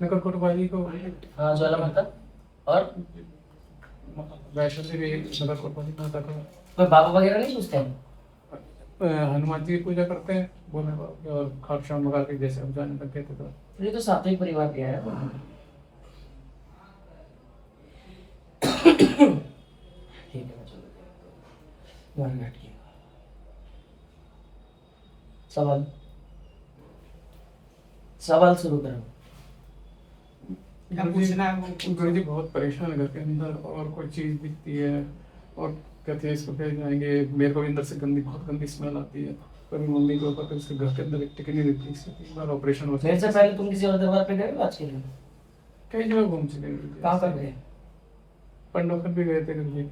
नगर कोतवाली को हाँ ज्वाला माता। और वैष्णो देवी नगर कोतवाली माता को कोई बाबा वगैरह नहीं पूछते हैं? हनुमान जी की पूजा करते हैं भोले बाबा की, और खाटू मगा के जैसे हम जाने लग गए थे तो ये तो सात्विक परिवार के है। ठीक है चलो बैठ के सवाल सवाल शुरू करो। क्या पूछना है वो गुरु जी बहुत परेशान है घर के अंदर, और कोई चीज दिखती है और कहते हैं इसको भेज जाएंगे, मेरे को भी अंदर से बहुत गंदी स्मेल आती है। कभी मम्मी को ऊपर उसके घर के अंदर एक टिकट नहीं देती, इससे 3 बार ऑपरेशन हो मेरे से पहले तुम किसी और दरबार पे गए हो आज के लिए? कई जगह घूम चुके हैं। कहाँ पर गए? पंडोकर भी गए थे गुरु जी,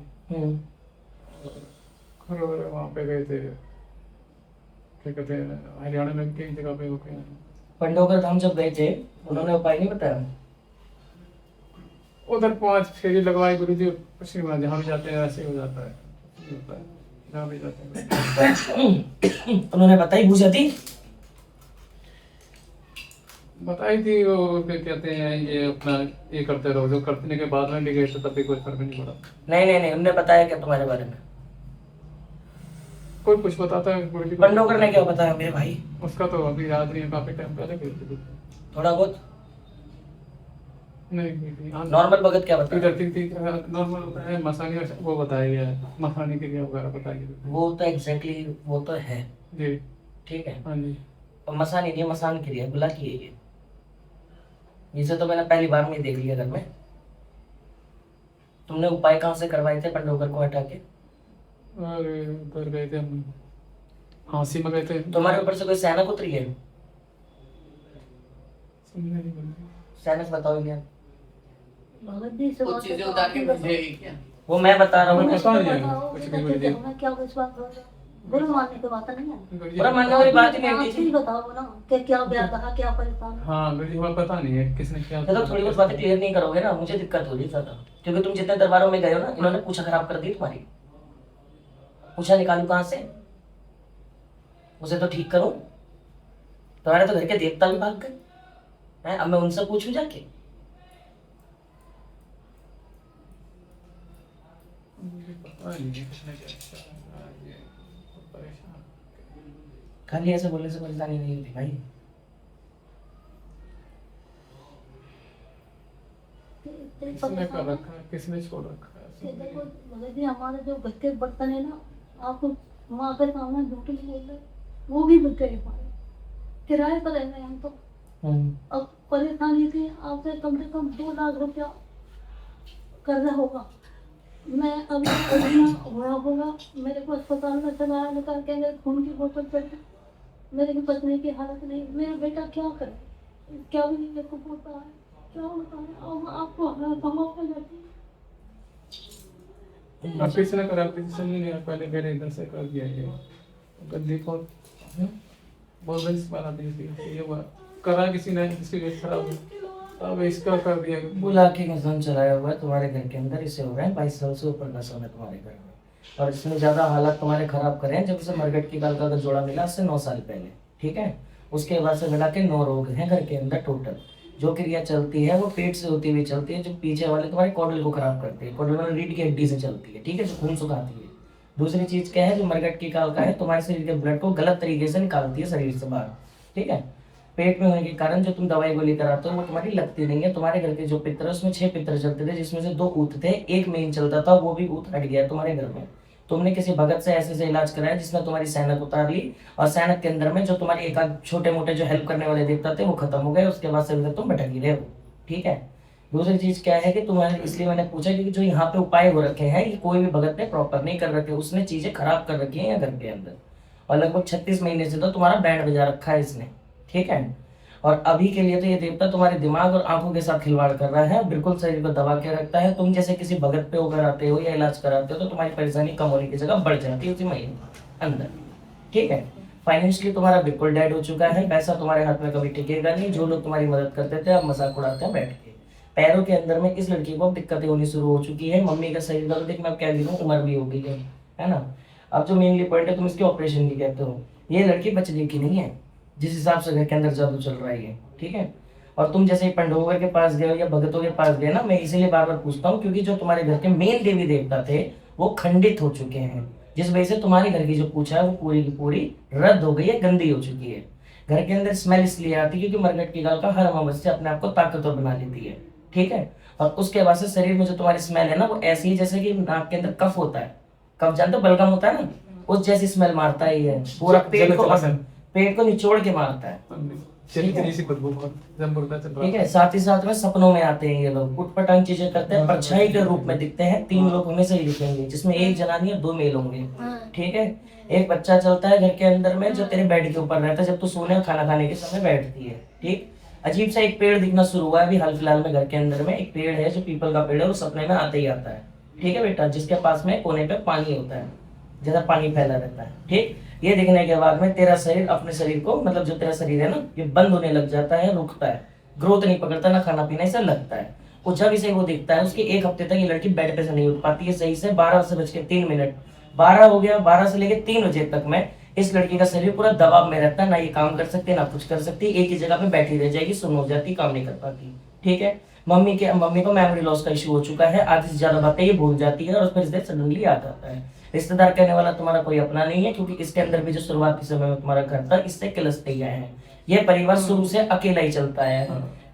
और वहाँ पे गए थे, क्या कहते हैं, हरियाणा में कई जगह पे होके हैं। पंडोकर धाम जब गए थे उन्होंने उपाय नहीं बताया? उधर 5 फेरी लगवाए गुरु जी, कुछ नहीं हुआ, जहाँ भी जाते हैं ऐसे ही हो जाता है, कुछ नहीं होता है जहाँ भी जाते हैं। उन्होंने बताई पूजा थी? बताई थी वो, क्या कहते हैं, ये अपना ये करते रहो, जो करने के बाद में भी गए थे तब भी कोई फर्क नहीं पड़ा। नहीं उन्होंने बताया क्या तुम्हारे बारे में? कोई कुछ बताता है गुरु जी को। पंडोकर ने क्या बताया मेरे भाई? उसका तो अभी याद नहीं है, काफी टाइम पहले गए थे। थोड़ा बहुत नहीं, नॉर्मल भगत क्या बताया? इधर थी नॉर्मल होता है, मसानी वो बताया गया है, मसानी क्रिया वगैरह बताई गई। वो तो एग्जैक्टली वो तो है, जी ठीक है। हाँ जी। और मसानी नहीं, मसान क्रिया बुला की है ये से तो मैंने पहली बार में देख लिया घर में। तुमने उपाय कहाँ से करवाए थे पंडोकर को हटा के? और उधर गए थे हम, हाँसी में गए थे। तुम्हारे ऊपर से कोई सैनक उतरी है? सुनने नहीं मिलती। सैनक बताओ क्या? भगत जी से कुछ चीजें उतार के भेजेगी क्या? वो मैं बता रहा हूँ ना। पता नहीं है कुछ भी गुरु जी। हमें क्या विश्वास हो रहा है? गुरु मानने की बात नहीं है। गुरु जी पूरा मानने वाली बात ही नहीं आप है ही किसी। बताओ ना कि क्या ब्याह कहा, क्या परेशान है? हाँ गुरु जी, हमें पता नहीं है किसने क्या तो थोड़ी बहुत बातें क्लियर नहीं करोगे ना, मुझे दिक्कत हो रही है ज्यादा, क्योंकि तुम जितने दरबारों में गए हो ना, इन्होंने पूछा खराब कर दी तुम्हारी। पूछा निकालू कहाँ से? उसे तो ठीक करूं? तुम्हारे तो घर के देवता भी भाग गए हैं, अब मैं उनसे पूछूं जाके? पता नहीं है किसने क्या किया, ये परेशान। खाली ऐसे बोलने से परेशानी नहीं होती भाई। किसने कर रखा है, किसने छोड़ रखा है। देखो भगत जी, हमारे जो घर के बर्तन है ना, आपको माँ के सामने झूठ नहीं बोल रहे, वो भी बिक गए हमारे। किराए पर रह रहे हम तो। अब परेशानी थी, आपसे कम से कम 2 लाख रुपया कर्जा होगा। मैं अभी हुआ होगा, मेरे को अस्पताल में चलाया, निकाल के मेरे खून की बोतल चढ़ गई, मेरे की पत्नी की हालत नहीं, मेरा बेटा क्या करे, क्या भी नहीं मेरे को बोलता है, क्या होता है। अब आपको कमाओ पे जाती है। अब किसने करा, किसी समझ नहीं आया, पहले मेरे इधर से कर दिया ये गद्दी को बहुत बड़ी बना दी थी, ये हुआ करा किसी ने, इसकी वजह खराब हुई, अब इसका कर दिया। बुला के निशान चलाया हुआ है तुम्हारे घर के अंदर, इसे हो रहे हैं 22 साल से ऊपर का समय तुम्हारे घर में, और इसने ज्यादा हालात तुम्हारे खराब करे हैं जब से मरगट की गाल का जोड़ा मिला उससे 9 साल पहले, ठीक है। उसके बाद से मिला के 9 रोग हैं घर के अंदर टोटल। जो क्रिया चलती है वो पेट से होती हुई चलती है, जो पीछे वाले तुम्हारे कॉडल को खराब करती है, कॉडल वाले रीढ़ की हड्डी से चलती है, ठीक है, जो खून सुखाती है। दूसरी चीज क्या है, जो मरगट की काल का है, तुम्हारे शरीर के ब्लड को गलत तरीके से निकालती है शरीर से बाहर, ठीक है। पेट में होने के कारण जो तुम दवाई गोली कराते हो वो तुम्हारी लगती नहीं है। तुम्हारे घर के जो पितर है उसमें 6 पितर चलते थे, जिसमें से 2 ऊत थे, एक मेन चलता था, वो भी ऊत हट गया तुम्हारे घर में। तुमने किसी भगत से ऐसे इलाज कराया जिसने तुम्हारी सैनक उतार ली, और सैनक के अंदर में जो तुम्हारी एक आध छोटे मोटे जो हेल्प करने वाले देवता थे वो खत्म हो गए। उसके बाद से अभी तक तुम भटक ही रहे हो, ठीक है। दूसरी चीज क्या है कि तुम्हारे, इसलिए मैंने पूछा क्योंकि जो यहाँ पे उपाय हो रखे हैं ये कोई भी भगत ने प्रॉपर नहीं कर रखे, उसने चीजें खराब कर रखी है यहाँ घर के अंदर, और लगभग 36 महीने से तो तुम्हारा बैंड बजा रखा है इसने, ठीक है। और अभी के लिए तो ये देवता तुम्हारे दिमाग और आंखों के साथ खिलवाड़ कर रहा है, बिल्कुल शरीर को दबा के रखता है। तुम जैसे किसी भगत पे होकर आते हो या इलाज कराते हो तो तुम्हारी परेशानी कम होने की जगह बढ़ जाती है उसी महीने अंदर, ठीक है। फाइनेंशियली तुम्हारा बिल्कुल डेड हो चुका है, पैसा तुम्हारे हाथ में कभी टिकेगा नहीं। जो लोग तुम्हारी मदद करते थे अब मजाक उड़ाते हैं बैठ के। पैरों के अंदर में इस लड़की को अब दिक्कतें होनी शुरू हो चुकी है। मम्मी का शरीर का देख मैं क्या गिरूँ, उम्र भी हो गई है ना। अब जो मेनली पॉइंट है, तुम इसके ऑपरेशन की कहते हो, ये लड़की बचने की नहीं है जिस हिसाब से घर के अंदर जादू चल रहा है ये, ठीक है। और तुम जैसे पंडोगर के पास गए हो या भगतों के पास गए ना, मैं इसीलिए बार बार पूछता हूँ क्योंकि जो तुम्हारे घर के मेन देवी देवता थे वो खंडित हो चुके हैं, जिस वजह से तुम्हारे घर की जो पूजा है वो पूरी की पूरी रद्द हो गई है, गंदी हो चुकी है। घर के अंदर स्मेल इसलिए आती है क्योंकि मरघट की गाल का हर अमावस्या अपने आप को ताकतवर बना लेती है, ठीक है। और उसके बाद से शरीर में जो तुम्हारी स्मेल है ना वो ऐसी है जैसे कि नाक के अंदर कफ होता है, कफ जानते हो बलगम होता है ना, उस जैसी स्मेल मारता है ये, पूरा पेट को निचोड़ के मारता है, चली गई सी बदबू बहुत जबरदस्त चल रहा ठीक है। साथ ही साथ में सपनों में आते हैं ये लोग, उटपटांग चीजें करते हैं, परछाई के रूप में दिखते हैं। 3 लोग हमेशा ही दिखेंगे जिसमें एक जनानी और 2 मेल होंगे, ठीक है। एक बच्चा चलता है घर के अंदर में जो तेरे बेड के ऊपर रहता है जब तू सोने और खाना खाने के समय बैठती है, ठीक। अजीब सा एक पेड़ दिखना शुरू हुआ है अभी हाल फिलहाल में घर के अंदर में, एक पेड़ है जो पीपल का पेड़ है, वो सपने में आते ही आता है, ठीक है बेटा, जिसके पास में कोने पे पानी होता है, जैसा पानी फैला रहता है, ठीक। ये दिखने के बाद में तेरा शरीर अपने शरीर को, मतलब जो तेरा शरीर है ना ये बंद होने लग जाता है, रुकता है, ग्रोथ नहीं पकड़ता, ना खाना पीना इसे लगता है। और जब इसे वो दिखता है उसके 1 हफ्ते तक ये लड़की बेड पे से नहीं उठ पाती है सही से। 12:03, 12 हो गया, 12 से लेके 3 बजे तक में इस लड़की का शरीर पूरा दबाव में रहता है, ना ये काम कर सकती ना कुछ कर सकती, एक ही जगह पे बैठी रह जाएगी, सुन्न हो जाती, काम नहीं कर पाती, ठीक है। मम्मी को मेमोरी लॉस का इशू हो चुका है, आधी से ज्यादा बातें ये भूल जाती है और उस पर सडनली याद आता है। रिश्तेदार कहने वाला तुम्हारा कोई अपना नहीं है क्योंकि इसके अंदर भी जो शुरुआती समय में तुम्हारा घर था इससे किलसते गए हैं। ये परिवार शुरू से अकेला ही चलता है।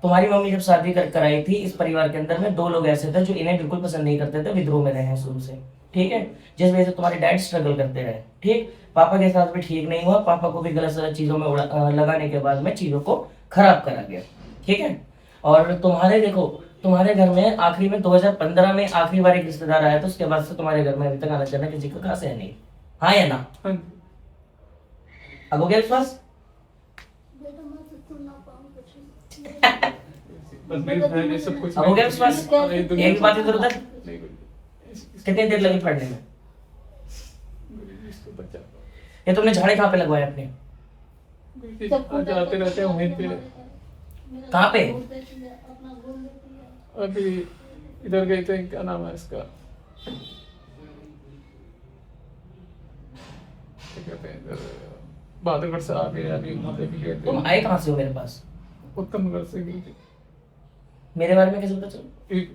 तुम्हारी मम्मी जब शादी कर आई थी इस परिवार के अंदर में 2 लोग ऐसे थे जो इन्हें बिल्कुल पसंद नहीं करते थे, विद्रोह में रहे हैं शुरू से, ठीक है, जिस वजह से तुम्हारे डैड स्ट्रगल करते रहे, ठीक। पापा के साथ भी ठीक नहीं हुआ, पापा को भी गलत चीजों में लगाने के बाद में चीजों को खराब करा गया, ठीक है। और तुम्हारे देखो तुम्हारे घर में आखिरी में 2015 में आखिरी बार एक रिश्तेदार आया था, उसके बाद से तुम्हारे घर में अभी तक आना जाना किसी का खास है नहीं, हाँ या ना? अब हो गया विश्वास? बेटा मैं तो सुन ना पाऊँ कुछ। बस मेरी बहन ये सब कुछ अब हो गया विश्वास? नहीं, दुनिया एक बात इधर उधर नहीं, कितनी देर लगी पढ़ने में? इसको बचा ये तुमने झाड़े कहाँ पे लगवाए अपने? जाते रहते हैं वहीं पे। कहाँ पे? अपना घूम लेती है। अभी इधर गए थे, क्या नाम है इसका, क्या कहते हैं इधर बहादुरगढ़ से आ गए, अभी वहाँ पे भी गए थे। तुम आए कहाँ से हो मेरे पास? उत्तमगढ़ से गए थे। मेरे बारे में कैसे पता चला?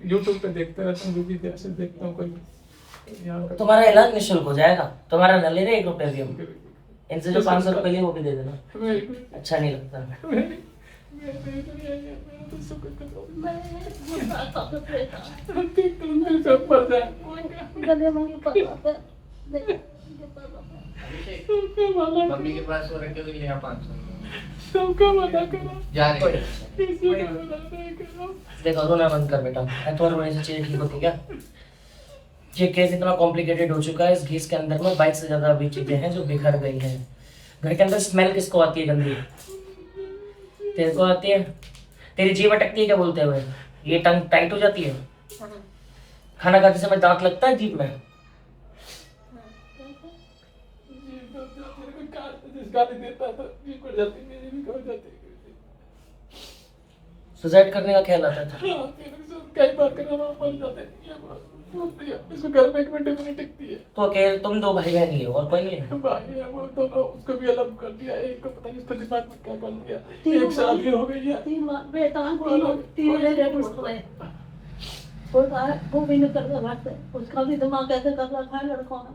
यूट्यूब पे देखते रहता हूँ, वीडियो जैसे देखता हूँ कोई यहाँ का। तुम्हारा इलाज निःशुल्क हो जाएगा, तुम्हारा न ले रहे 1 रुपया भी हम, इनसे जो 500 रुपये लिए वो भी दे देना, अच्छा नहीं लगता। गले में ये पकड़ा है। मम्मी के पास वो रखे हुए यहाँ 500 सबका मना करो, जा रहे हैं। किसी को मना नहीं करो। देखो रोना बंद कर बेटा, तुम्हारे रोने से चीजें ठीक होती क्या? ये केस इतना कॉम्प्लिकेटेड हो चुका है, इस केस के अंदर में 22 से ज्यादा अभी चीजें हैं जो बिखर गई हैं। घर के अंदर स्मेल किसको आती है गंदी? तेरे को आती है? तेरी जीभ अटकती है क्या बोलते हुए? ये टंग टाइट हो जाती है? खाना खाते समय दांत लगता है जीभ में? गाली देता था, जीभ कट जाती, मेरी भी कट जाती। सुसाइड करने का ख्याल आता था? कई बार करना मर जाते, इसको घर में 1 मिनट भी नहीं टिकती है। तो अकेले तुम 2 भाई बहन ही हो और कोई नहीं है? भाई है वो दोनों, उसको भी अलग कर दिया, एक को पता नहीं उसके दिमाग में क्या कर दिया, 1 साल की हो गई है। 3 बेटा 3 रेड उसको है वो भी नहीं करता घर से, उसका भी दिमाग कैसे कर रखा है लड़कों ने।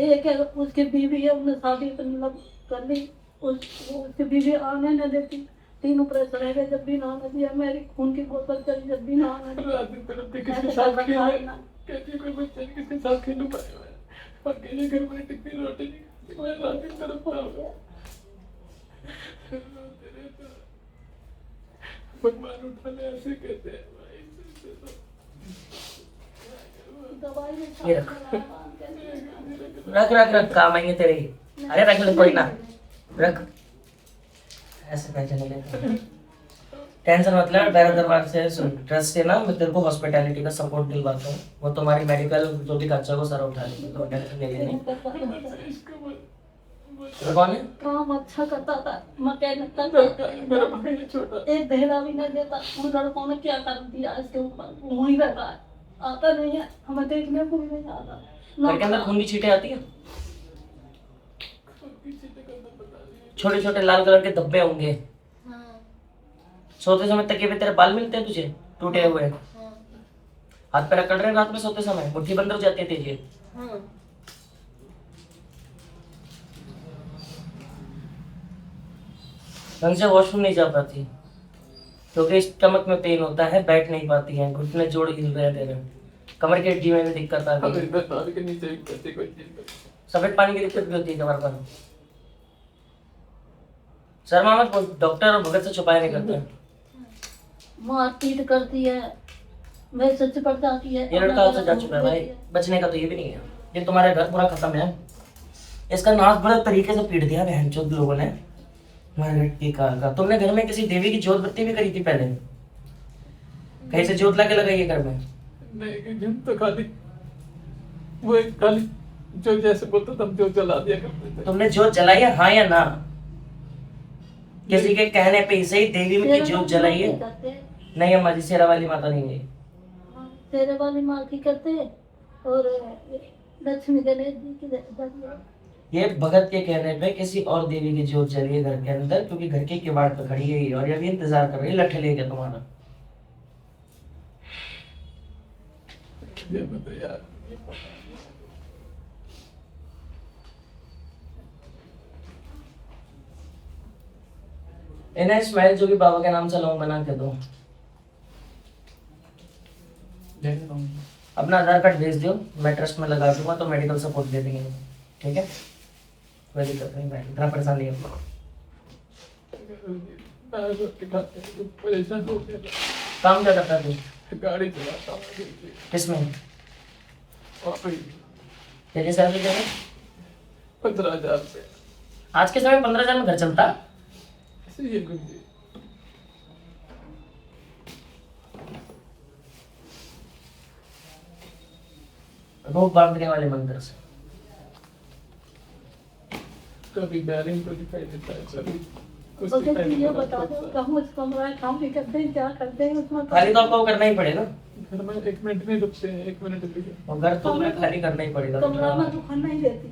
एक है उसकी बीवी है, उसने शादी मतलब कर ली, उसकी बीवी आने न देती, 3 ऑपरेशन रह गए, जब भी ना आने दिया, मेरी खून की बोतल चली, जब भी ना आने दिया। किसके साथ खेलूं, कहती कोई बच्चा किसके साथ खेलूं, अकेले घर में टिकती रोटी नहीं, मैं रात दिन तड़पता हूँ। भगवान उठा ले ऐसे कहते हैं ये रख रख रख रख, काम आएंगे तेरे ही। अरे रख ले कोई ना, रख, ऐसे टेंशन नहीं लेना, टेंशन मत ले। मेरा दरबार से ट्रस्ट से ना मैं तेरे को हॉस्पिटैलिटी का सपोर्ट दिलवाता हूँ, वो तुम्हारी मेडिकल जो भी खर्चा को सारा उठा लेंगे, तो टेंशन नहीं लेनी। कौन है? काम अच्छा करता था, मैकेनिक का, मेरा भाई छोटा, एक धेरा भी नहीं देता। उन लड़कों ने क्या कर दिया इसके ऊपर, वहीं रहता है, आता नहीं है, हमें देखने को भी नहीं आता। घर के अंदर खून की छींटें आती हैं? छोटे छोटे लाल कलर के धब्बे होंगे, सोते समय तकिए पे तेरे बाल मिलते हैं तुझे टूटे हुए? हाँ हाथ पैर अकड़ रहे हैं रात में सोते समय? मुट्ठी बंद हो जाती है तेजी? हाँ ढंग से वॉशरूम नहीं जा पाती क्योंकि स्टमक में पेन होता है, बैठ नहीं पाती है, घुटने जोड़ हिल रहे हैं तेरे, कमर की हड्डी में भी दिक्कत आ अब गई, इधर तार के नीचे भी करती कोई चीज। सफेद पानी की दिक्कत भी होती है कमर पर। शर्मा मत बोल, डॉक्टर और भगत से छुपाया नहीं करते। मार पीट करती है, मैं सच पड़ जाती है। ये लड़का आपसे जा चुका है भाई, बचने का तो ये भी नहीं है। ये तुम्हारे घर पूरा खत्म है। इसका नाश बड़े तरीके से पीट दिया बहनचोद लोगों ने हमारे लड़की का। तुमने घर में किसी देवी की जोत बत्ती भी करी थी पहले? कहीं से जोत ला के लगाई है घर में? नहीं हम तो खाली वो एक खाली जो जैसे बोलता था हम जो जला दिया करते थे। तुमने जोत जलाई है, हाँ या ना? किसी के कहने पे ही सही देवी में की जोत जलाई है? नहीं अम्मा जी, शेरा वाली माता नहीं है। तेरे वाली माँ की करते और लक्ष्मी गणेश जी की जाती है। ये भगत के कहने पे किसी और देवी की जोत जली है घर के अंदर, क्योंकि घर के किवाड़ पे खड़ी है ये और ये भी इंतजार कर रही है लठ लेके तुम्हारा। ये बता यार, इन्हें इस्माइल जो कि बाबा के नाम से लोन बना के दो। दे रहा हूँ। अपना आधार कार्ड भेज दो, मैं ट्रस्ट में लगा दूंगा तो मेडिकल सपोर्ट दे देंगे, ठीक है? कोई दिक्कत नहीं भाई, इतना परेशान नहीं हो। मैं रोटी खाते हैं तो परेशान हो गया। काम क्या करता है तू? गाड़ी चलाता हूँ किसमें? वहाँ पे तेरी सैलरी क्या है? 15,000 से आज के समय 15,000 में घर चलता? ऐसे ही कुछ जी। रोग बांधने वाले मंदिर से। कभी बैरिंग को दिखाई देता है, कभी कुछ अगर दिखाई ये देता बता दो कहाँ उस कमरा है, काम भी करते हैं, क्या करते हैं उसमें? खाली तो आपको करना ही पड़ेगा, घर में 1 मिनट नहीं रुकते हैं, 1 मिनट भी। और घर तो तुम्हें खाली करना ही पड़ेगा। कमरा में दुकान नहीं देती,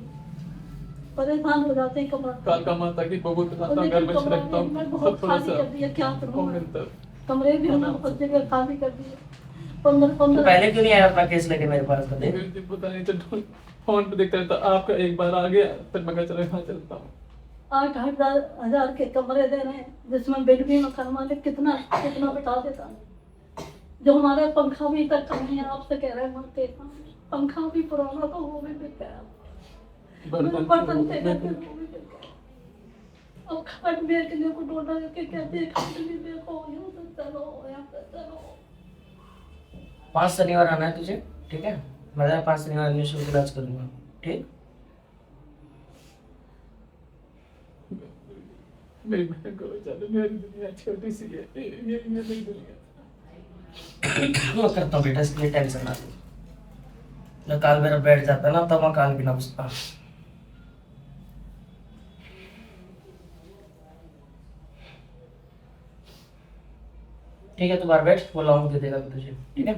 परेशान हो जाते हैं कमरा। कालका माता की बहुत और खाता घर लेकिन में कमरा रखता हूँ, में बहुत थोड़ा खाली सा कर दिया, क्या करूँ वो मैं? मिलता है। कमरे भी हमने कुछ जगह खाली कर दिए। 15 तो 15 पहले क्यों नहीं आया अपना केस लेके मेरे पास? बता। मुझे पता नहीं तो फोन पे देखता रहता, आपका एक बार आ गया फिर मैं कहा चलो यहाँ चलता हूँ। 8,000 के कमरे दे रहे हैं, जिसमें बेड भी मकान मालिक कितना कितना बिठा देता है। जो हमारे पंखा भी तक नहीं है, आपसे कह रहे हैं मरते पंखा भी पुराना तो वो भी बिक गया। बर्तन थे घर के, वो भी बिक गया। अब खट बेचने को डोला के कहते हैं खट भी देखो, यहाँ से चलो यहाँ से चलो। 5 शनिवार आना है तुझे, ठीक है? मैं 5 शनिवार निःशुल्क इलाज करूंगा, ठीक? मेरी बहन को चलो, मेरी दुनिया छोटी सी है, ये मेरी दुनिया। मैं करता हूँ बेटा, इसके लिए टेंशन ना लो। जब काल मेरा बैठ जाता है ना तब मैं काल भी ना घुसता। ठीक है, तू बाहर बैठ, वो लाऊंगा दे देगा तुझे, ठीक है?